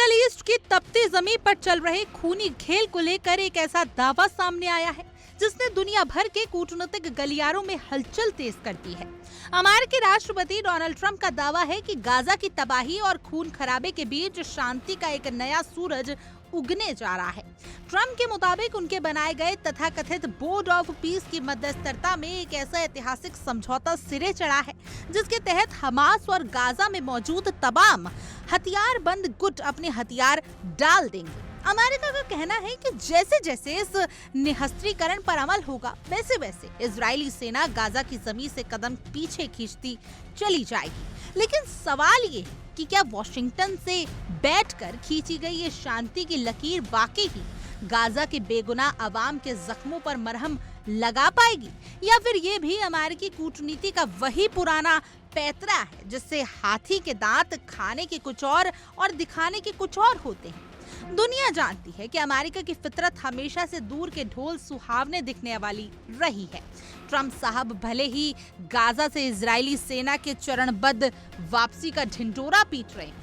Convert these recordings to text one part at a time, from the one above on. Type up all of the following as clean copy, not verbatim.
Middle east की तपती जमीन पर चल रहे खूनी खेल को लेकर एक ऐसा दावा सामने आया है जिसने दुनिया भर के कूटनीतिक गलियारों में हलचल तेज कर दी है। अमेरिकी राष्ट्रपति डोनाल्ड ट्रंप का दावा है कि गाजा की तबाही और खून खराबे के बीच शांति का एक नया सूरज उगने जा रहा है। ट्रंप के मुताबिक उनके बनाए गए तथाकथित बोर्ड ऑफ पीस की मध्यस्थता में एक ऐसा ऐतिहासिक समझौता सिरे चढ़ा है जिसके तहत हमास और गाजा में मौजूद तमाम हथियारबंद गुट अपने हथियार डाल देंगे। अमेरिका का कहना है कि जैसे जैसे इस निहस्त्रीकरण पर अमल होगा वैसे वैसे इजरायली सेना गाजा की जमीन से कदम पीछे खींचती चली जाएगी। लेकिन सवाल ये है कि क्या वॉशिंगटन से बैठकर खींची गई ये शांति की लकीर वाकई ही गाजा के बेगुनाह अवाम के जख्मों पर मरहम लगा पाएगी, या फिर ये भी अमेरिकी कूटनीति का वही पुराना पैतरा है जिससे हाथी के दांत खाने के कुछ और दिखाने के कुछ और होते हैं। दुनिया जानती है कि अमेरिका की फितरत हमेशा से दूर के ढोल सुहावने दिखने वाली रही है। ट्रंप साहब भले ही गाजा से इजरायली सेना के चरणबद्ध वापसी का ढिंढोरा पीट रहे हैं,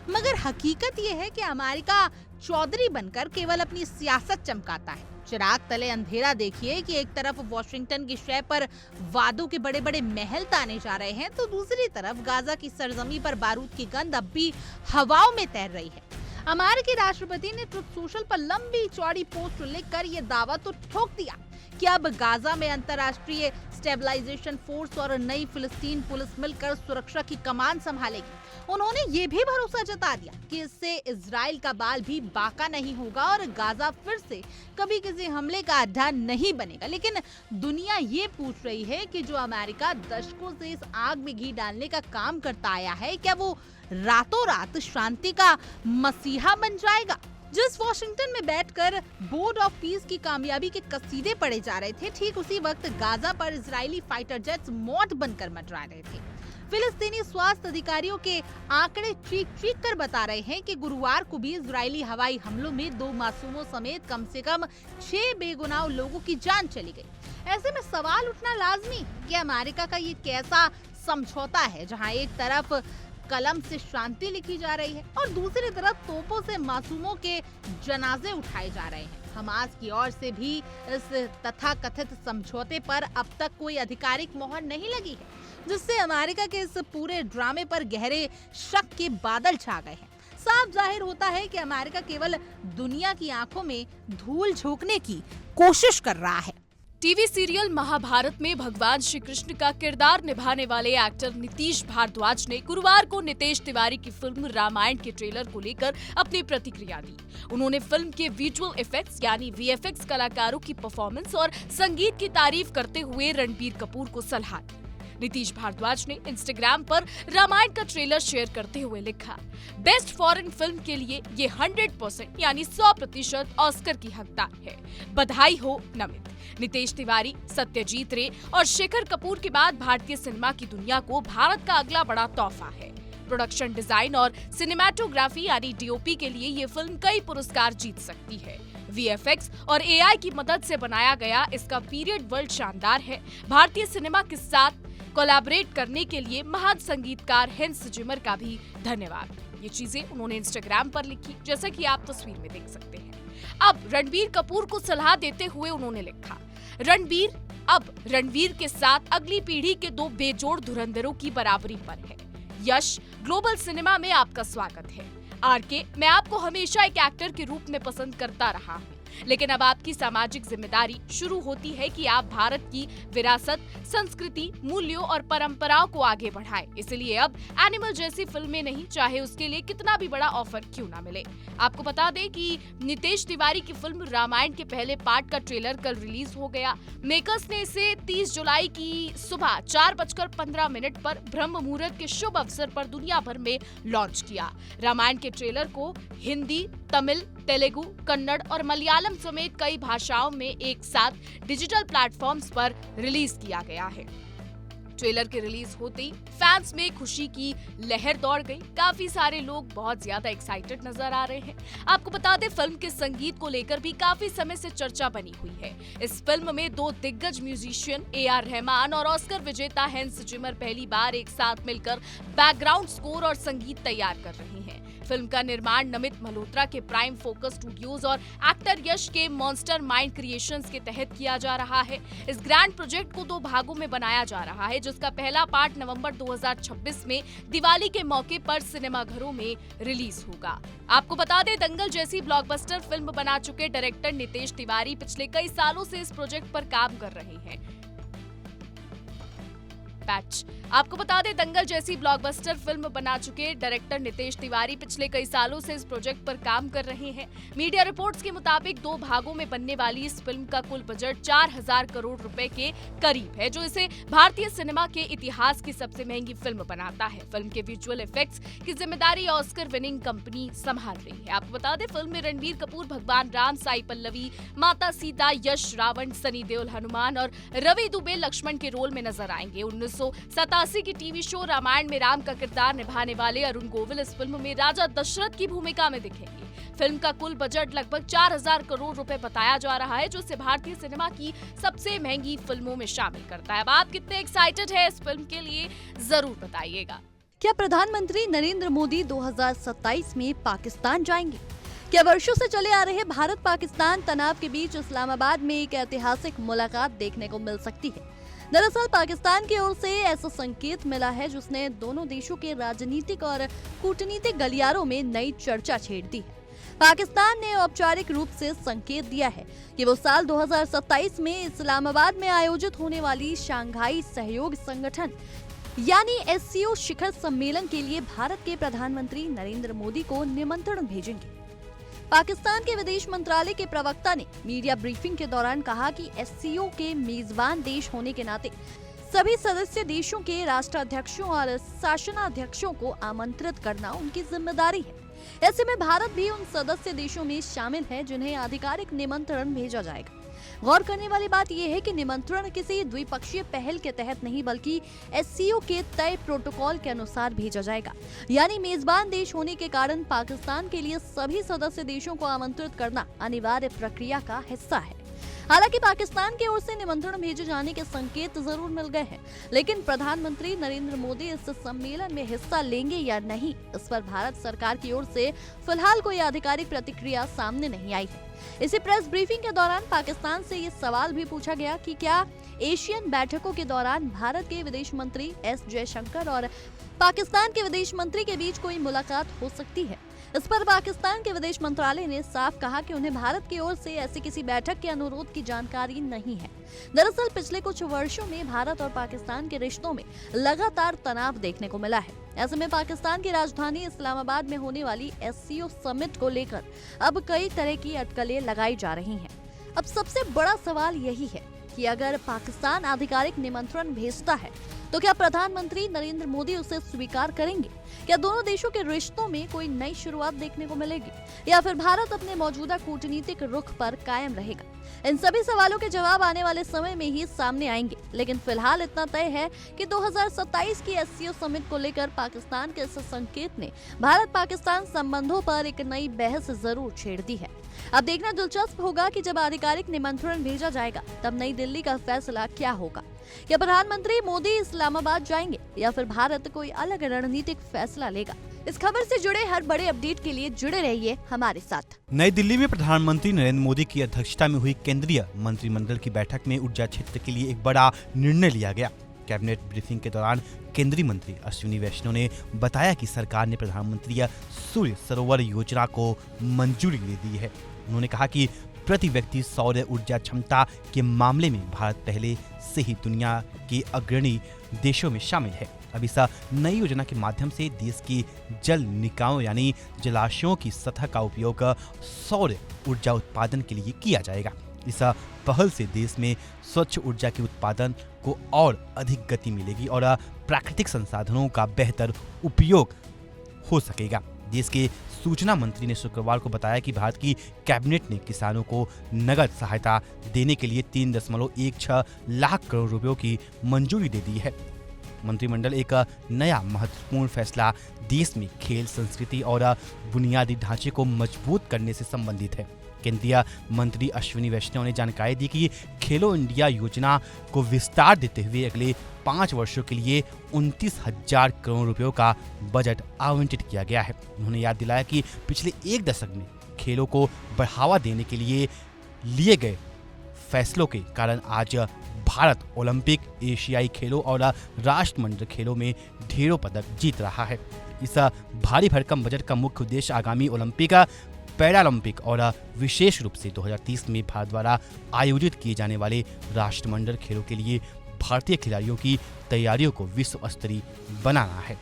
मगर हकीकत यह है कि अमेरिका चौधरी बनकर केवल अपनी सियासत चमकाता है। चिराग तले अंधेरा देखिए कि एक तरफ वॉशिंगटन की शय पर वादों के बड़े बड़े महल ताने जा रहे हैं, तो दूसरी तरफ गाजा की सरजमी पर बारूद की गंध अब भी हवाओं में तैर रही है। अमेरिकी राष्ट्रपति ने ट्रुथ सोशल पर लंबी चौड़ी पोस्ट लिखकर ये दावा तो ठोक दिया कि अब गाजा में अंतर्राष्ट्रीय स्टेबलाइजेशन फोर्स और नई फिलिस्तीन पुलिस मिलकर सुरक्षा की कमान संभालेगी। उन्होंने ये भी भरोसा जता दिया कि इससे इजराइल का बाल भी बाका नहीं होगा और गाजा फिर से कभी किसी हमले का अड्डा नहीं बनेगा। लेकिन दुनिया ये पूछ रही है कि जो अमेरिका दशकों से इस आग में घी डालने का काम करता आया है, क्या वो रातों रात शांति का मसीहा बन जाएगा? जिस वॉशिंगटन में बैठकर बोर्ड ऑफ पीस की कामयाबी के कसीदे पड़े जा रहे थे, ठीक उसी वक्त गाजा पर इजरायली फाइटर जेट्स मौत बनकर मंडरा रहे थे। फिलिस्तीनी स्वास्थ्य अधिकारियों के आंकड़े चीख चीख कर बता रहे हैं कि गुरुवार को भी इजरायली हवाई हमलों में 2 मासूमों समेत कम से कम 6 बेगुनाह लोगों की जान चली गई। ऐसे में सवाल उठना लाजमी कि अमेरिका का ये कैसा समझौता है जहां एक तरफ कलम से शांति लिखी जा रही है और दूसरी तरफ तोपों से मासूमों के जनाजे उठाए जा रहे हैं। हमास की ओर से भी इस तथाकथित समझौते पर अब तक कोई आधिकारिक मोहर नहीं लगी है, जिससे अमेरिका के इस पूरे ड्रामे पर गहरे शक के बादल छा गए हैं। साफ जाहिर होता है कि अमेरिका केवल दुनिया की आंखों में धूल झोंकने की कोशिश कर रहा है। टीवी सीरियल महाभारत में भगवान श्री कृष्ण का किरदार निभाने वाले एक्टर नीतीश भारद्वाज ने गुरुवार को नितेश तिवारी की फिल्म रामायण के ट्रेलर को लेकर अपनी प्रतिक्रिया दी। उन्होंने फिल्म के विजुअल इफेक्ट्स यानी वीएफएक्स कलाकारों की परफॉर्मेंस और संगीत की तारीफ करते हुए रणबीर कपूर को सलाह दी। नीतीश भारद्वाज ने इंस्टाग्राम पर रामायण का ट्रेलर शेयर करते हुए लिखा, बेस्ट फॉरेन फिल्म के लिए ये 100% यानी 100% ऑस्कर की हकदार है। बधाई हो नमित। नितेश तिवारी, सत्यजीत रे और शेखर कपूर के बाद भारतीय सिनेमा की दुनिया को भारत का अगला बड़ा तोहफा है। प्रोडक्शन डिजाइन और सिनेमैटोग्राफी यानी डीओपी के लिए ये फिल्म कई पुरस्कार जीत सकती है। वीएफएक्स और एआई की मदद से बनाया गया इसका पीरियड वर्ल्ड शानदार है। भारतीय सिनेमा के साथ कोलैबोरेट करने के लिए महान संगीतकार हैंस जिमर का भी धन्यवाद। ये चीजें उन्होंने इंस्टाग्राम पर लिखी, जैसा कि आप तस्वीर में देख सकते हैं। अब रणबीर कपूर को सलाह देते हुए उन्होंने लिखा, रणबीर के साथ अगली पीढ़ी के 2 बेजोड़ धुरंधरों की बराबरी पर है। यश, ग्लोबल सिनेमा में आपका स्वागत है। आरके, मैं आपको हमेशा एक एक्टर के रूप में पसंद करता रहा हूँ, लेकिन अब आपकी सामाजिक जिम्मेदारी शुरू होती है कि आप भारत की विरासत, संस्कृति, मूल्यों और परंपराओं को आगे बढ़ाएं। इसलिए अब एनिमल जैसी फिल्में नहीं, चाहे उसके लिए कितना भी बड़ा ऑफर क्यों ना मिले। आपको बता दें कि नितेश तिवारी की फिल्म रामायण के पहले पार्ट का ट्रेलर कल रिलीज हो गया। मेकर्स ने इसे 30 जुलाई की सुबह 4:15 पर ब्रह्म मुहूर्त के शुभ अवसर पर दुनिया भर में लॉन्च किया। रामायण के ट्रेलर को हिंदी, तमिल, तेलुगु, कन्नड़ और मलयालम समेत कई भाषाओं में एक साथ डिजिटल प्लेटफॉर्म्स पर रिलीज किया गया है। ट्रेलर के रिलीज होते ही फैंस में खुशी की लहर दौड़ गई। काफी सारे लोग बहुत ज्यादा एक्साइटेड नजर आ रहे हैं। आपको बता दें, फिल्म के संगीत को लेकर भी काफी समय से चर्चा बनी हुई है। इस फिल्म में 2 दिग्गज म्यूजिशियन AR रहमान और ऑस्कर विजेता हैंस जिमर पहली बार एक साथ मिलकर बैकग्राउंड स्कोर और संगीत तैयार कर रहे हैं। फिल्म का निर्माण नमित मल्होत्रा के प्राइम फोकस स्टूडियोज और एक्टर यश के मॉन्स्टर माइंड क्रिएशंस के तहत किया जा रहा है। इस ग्रैंड प्रोजेक्ट को 2 भागों में बनाया जा रहा है, जिसका पहला पार्ट नवंबर 2026 में दिवाली के मौके पर सिनेमाघरों में रिलीज होगा। आपको बता दें, दंगल जैसी ब्लॉकबस्टर फिल्म बना चुके डायरेक्टर नितेश तिवारी पिछले कई सालों से इस प्रोजेक्ट पर काम कर रहे हैं। आपको बता दें, दंगल जैसी ब्लॉकबस्टर फिल्म बना चुके डायरेक्टर नितेश तिवारी पिछले कई सालों से इस प्रोजेक्ट पर काम कर रहे हैं। मीडिया रिपोर्ट्स के मुताबिक 2 भागों में बनने वाली इस फिल्म का कुल बजट 4000 करोड़ रुपए के करीब है, जो इसे भारतीय सिनेमा के इतिहास की सबसे महंगी फिल्म बनाता है। फिल्म के विजुअल इफेक्ट्स की जिम्मेदारी ऑस्कर विनिंग कंपनी संभाल रही है। आपको बता दें, फिल्म में रणबीर कपूर भगवान राम, साई पल्लवी माता सीता, यश रावण, सनी देओल हनुमान और रवि दुबे लक्ष्मण के रोल में नजर आएंगे। 1987 की टीवी शो रामायण में राम का किरदार निभाने वाले अरुण गोविल इस फिल्म में राजा दशरथ की भूमिका में दिखेंगे। फिल्म का कुल बजट लगभग 4000 करोड़ रुपए बताया जा रहा है, जो इसे भारतीय सिनेमा की सबसे महंगी फिल्मों में शामिल करता है। अब आप कितने एक्साइटेड हैं इस फिल्म के लिए, जरूर बताइएगा। क्या प्रधानमंत्री नरेंद्र मोदी 2027 में पाकिस्तान जाएंगे? क्या वर्षों से चले आ रहे भारत पाकिस्तान तनाव के बीच इस्लामाबाद में एक ऐतिहासिक मुलाकात देखने को मिल सकती है? दरअसल पाकिस्तान की ओर से ऐसा संकेत मिला है जिसने दोनों देशों के राजनीतिक और कूटनीतिक गलियारों में नई चर्चा छेड़ दी है। पाकिस्तान ने औपचारिक रूप से संकेत दिया है कि वो साल 2027 में इस्लामाबाद में आयोजित होने वाली शंघाई सहयोग संगठन यानी SCO शिखर सम्मेलन के लिए भारत के प्रधानमंत्री नरेंद्र मोदी को निमंत्रण भेजेंगे। पाकिस्तान के विदेश मंत्रालय के प्रवक्ता ने मीडिया ब्रीफिंग के दौरान कहा कि SCO के मेजबान देश होने के नाते सभी सदस्य देशों के राष्ट्राध्यक्षों और शासनाध्यक्षों को आमंत्रित करना उनकी जिम्मेदारी है। ऐसे में भारत भी उन सदस्य देशों में शामिल है जिन्हें आधिकारिक निमंत्रण भेजा जाएगा। गौर करने वाली बात यह है कि निमंत्रण किसी द्विपक्षीय पहल के तहत नहीं बल्कि SCO के तय प्रोटोकॉल के अनुसार भेजा जाएगा। यानी मेजबान देश होने के कारण पाकिस्तान के लिए सभी सदस्य देशों को आमंत्रित करना अनिवार्य प्रक्रिया का हिस्सा है। हालांकि पाकिस्तान की ओर से निमंत्रण भेजे जाने के संकेत जरूर मिल गए हैं, लेकिन प्रधानमंत्री नरेंद्र मोदी इस सम्मेलन में हिस्सा लेंगे या नहीं, इस पर भारत सरकार की ओर से फिलहाल कोई आधिकारिक प्रतिक्रिया सामने नहीं आई है। इसी प्रेस ब्रीफिंग के दौरान पाकिस्तान से ये सवाल भी पूछा गया कि क्या एशियन बैठकों के दौरान भारत के विदेश मंत्री S जयशंकर और पाकिस्तान के विदेश मंत्री के बीच कोई मुलाकात हो सकती है। इस पर पाकिस्तान के विदेश मंत्रालय ने साफ कहा कि उन्हें भारत की ओर से ऐसी किसी बैठक के अनुरोध की जानकारी नहीं है। दरअसल पिछले कुछ वर्षों में भारत और पाकिस्तान के रिश्तों में लगातार तनाव देखने को मिला है। ऐसे में पाकिस्तान की राजधानी इस्लामाबाद में होने वाली SCO समिट को लेकर अब कई तरह की अटकलें लगाई जा रही हैं। अब सबसे बड़ा सवाल यही है कि अगर पाकिस्तान आधिकारिक निमंत्रण भेजता है तो क्या प्रधानमंत्री नरेंद्र मोदी उसे स्वीकार करेंगे? क्या दोनों देशों के रिश्तों में कोई नई शुरुआत देखने को मिलेगी या फिर भारत अपने मौजूदा कूटनीतिक रुख पर कायम रहेगा? इन सभी सवालों के जवाब आने वाले समय में ही सामने आएंगे, लेकिन फिलहाल इतना तय है कि 2027 की SCO समिट को लेकर पाकिस्तान के इस संकेत ने भारत पाकिस्तान संबंधों पर एक नई बहस जरूर छेड़ दी है। अब देखना दिलचस्प होगा कि जब आधिकारिक निमंत्रण भेजा जाएगा तब नई दिल्ली का फैसला क्या होगा। क्या प्रधानमंत्री मोदी इस्लामाबाद जाएंगे या फिर भारत कोई अलग रणनीतिक फैसला लेगा? इस खबर से जुड़े हर बड़े अपडेट के लिए जुड़े रहिए हमारे साथ। नई दिल्ली में प्रधानमंत्री नरेंद्र मोदी की अध्यक्षता में हुई केंद्रीय मंत्रिमंडल की बैठक में ऊर्जा क्षेत्र के लिए एक बड़ा निर्णय लिया गया। कैबिनेट ब्रीफिंग के दौरान केंद्रीय मंत्री अश्विनी वैष्णव ने बताया कि सरकार ने प्रधानमंत्री सूर्य सरोवर योजना को मंजूरी दे दी है। उन्होंने कहा कि प्रति व्यक्ति सौर ऊर्जा क्षमता के मामले में भारत पहले से ही दुनिया के अग्रणी देशों में शामिल है। अब इस नई योजना के माध्यम से देश की जल निकायों यानी जलाशयों की सतह का उपयोग सौर ऊर्जा उत्पादन के लिए किया जाएगा। इस पहल से देश में स्वच्छ ऊर्जा के उत्पादन को और अधिक गति मिलेगी और प्राकृतिक संसाधनों का बेहतर उपयोग हो सकेगा। देश के सूचना मंत्री ने शुक्रवार को बताया कि भारत की कैबिनेट ने किसानों को नगद सहायता देने के लिए 3.16 लाख करोड़ रुपयों की मंजूरी दे दी है। मंत्रिमंडल एक नया महत्वपूर्ण फैसला देश में खेल संस्कृति और बुनियादी ढांचे को मजबूत करने से संबंधित है। केंद्रीय मंत्री अश्विनी वैष्णव ने जानकारी दी कि खेलो इंडिया योजना को विस्तार देते हुए अगले 5 वर्षों के लिए 29,000 करोड़ रुपयों का बजट आवंटित किया गया है। उन्होंने याद दिलाया कि पिछले एक दशक में खेलों को बढ़ावा देने के लिए गए फैसलों के कारण आज भारत ओलंपिक, एशियाई खेलों और राष्ट्रमंडल खेलों में ढेरों पदक जीत रहा है। इस भारी भरकम बजट का मुख्य उद्देश्य आगामी ओलंपिक, पैरालंपिक और विशेष रूप से 2030 में भारत द्वारा आयोजित किए जाने वाले राष्ट्रमंडल खेलों के लिए भारतीय खिलाड़ियों की तैयारियों को विश्व स्तरीय बनाना है।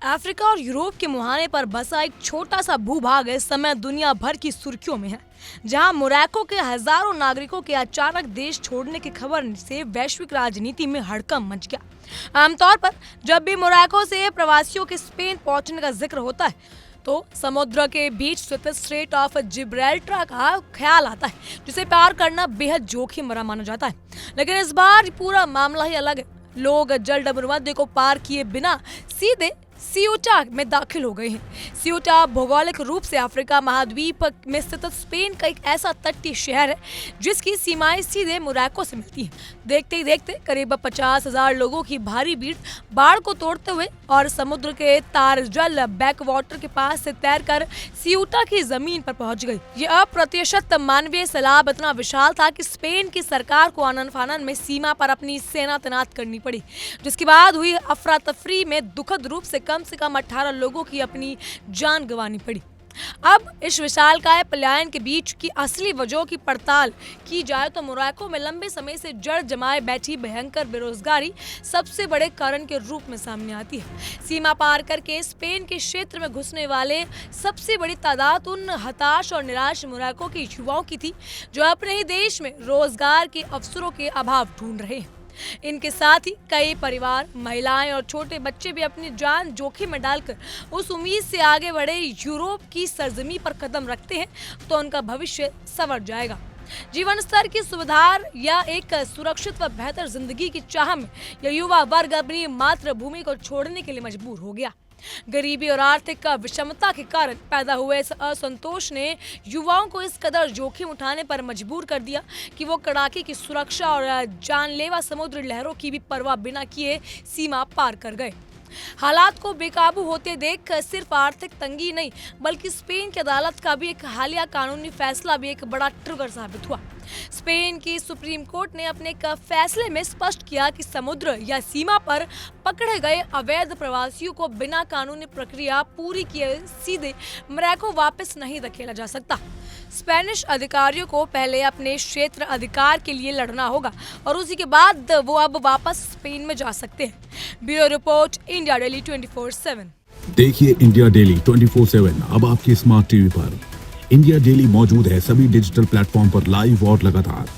अफ्रीका और यूरोप के मुहाने पर बसा एक छोटा सा भूभाग इस समय दुनिया भर की सुर्खियों में है, जहां मोरक्को के हजारों नागरिकों के अचानक देश छोड़ने की खबर से वैश्विक राजनीति में हड़कंप मच गया। आमतौर पर जब भी मोरक्को से प्रवासियों के स्पेन पहुंचने का जिक्र होता है तो समुद्र के बीच स्थित स्ट्रेट ऑफ जिब्राल्टर का ख्याल आता है, जिसे पार करना बेहद जोखिम भरा माना जाता है। लेकिन इस बार पूरा मामला ही अलग है। लोग जल भूमध्य को पार किए बिना सीधे सियूटा में दाखिल हो गए हैं। सियूटा भौगोलिक रूप से अफ्रीका महाद्वीप में स्थित स्पेन का एक ऐसा तटीय शहर है जिसकी सीमाएं सीधे मोरक्को से मिलती हैं। देखते ही देखते करीब 50,000 लोगों की भारी भीड़ बाढ़ को तोड़ते हुए और समुद्र के तार जल बैकवाटर के पास से तैरकर सियूटा की जमीन पर पहुंच गई। यह अप्रत्याशित मानवीय सैलाब इतना विशाल था कि स्पेन की सरकार को आनन फानन में सीमा पर अपनी सेना तैनात करनी पड़ी, जिसके बाद हुई अफरा तफरी में दुखद रूप से कम 18 लोगों की अपनी जान गंवानी पड़ी। अब इस विशालकाय पलायन के बीच की असली वजहों की पड़ताल की जाए तो मोरक्को में लंबे समय से जड़ जमाए बैठी भयंकर बेरोजगारी सबसे बड़े कारण के रूप में सामने आती है। सीमा पार करके स्पेन के क्षेत्र में घुसने वाले सबसे बड़ी तादाद उन हताश और निराश मोरक्को के युवाओं की थी जो अपने ही देश में रोजगार के अवसरों के अभाव ढूंढ रहे हैं। इनके साथ ही कई परिवार, महिलाएं और छोटे बच्चे भी अपनी जान जोखिम में डालकर उस उम्मीद से आगे बढ़े यूरोप की सरजमी पर कदम रखते हैं तो उनका भविष्य संवर जाएगा। जीवन स्तर की सुधार या एक सुरक्षित व बेहतर जिंदगी की चाह में यह युवा वर्ग अपनी मातृभूमि को छोड़ने के लिए मजबूर हो गया। गरीबी और आर्थिक विषमता के कारण पैदा हुए इस असंतोष ने युवाओं को इस कदर जोखिम उठाने पर मजबूर कर दिया कि वो कड़ाके की सुरक्षा और जानलेवा समुद्री लहरों की भी परवाह बिना किए सीमा पार कर गए। हालात को बेकाबू होते देख सिर्फ आर्थिक तंगी नहीं बल्कि स्पेन की अदालत का भी एक हालिया कानूनी फैसला भी एक बड़ा ट्रिगर साबित हुआ। स्पेन की सुप्रीम कोर्ट ने अपने एक फैसले में स्पष्ट किया कि समुद्र या सीमा पर पकड़े गए अवैध प्रवासियों को बिना कानूनी प्रक्रिया पूरी किए सीधे मोरक्को वापस नहीं धकेला जा सकता। स्पेनिश अधिकारियों को पहले अपने क्षेत्र अधिकार के लिए लड़ना होगा और उसी के बाद वो अब वापस स्पेन में जा सकते हैं। Bureau report, India daily 24/7। देखिए इंडिया डेली 24/7 अब आपके स्मार्ट टीवी पर। इंडिया डेली मौजूद है सभी डिजिटल प्लेटफॉर्म पर लाइव और लगातार।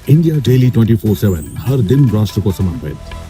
इंडिया डेली 24/7 हर दिन राष्ट्र को समर्पित।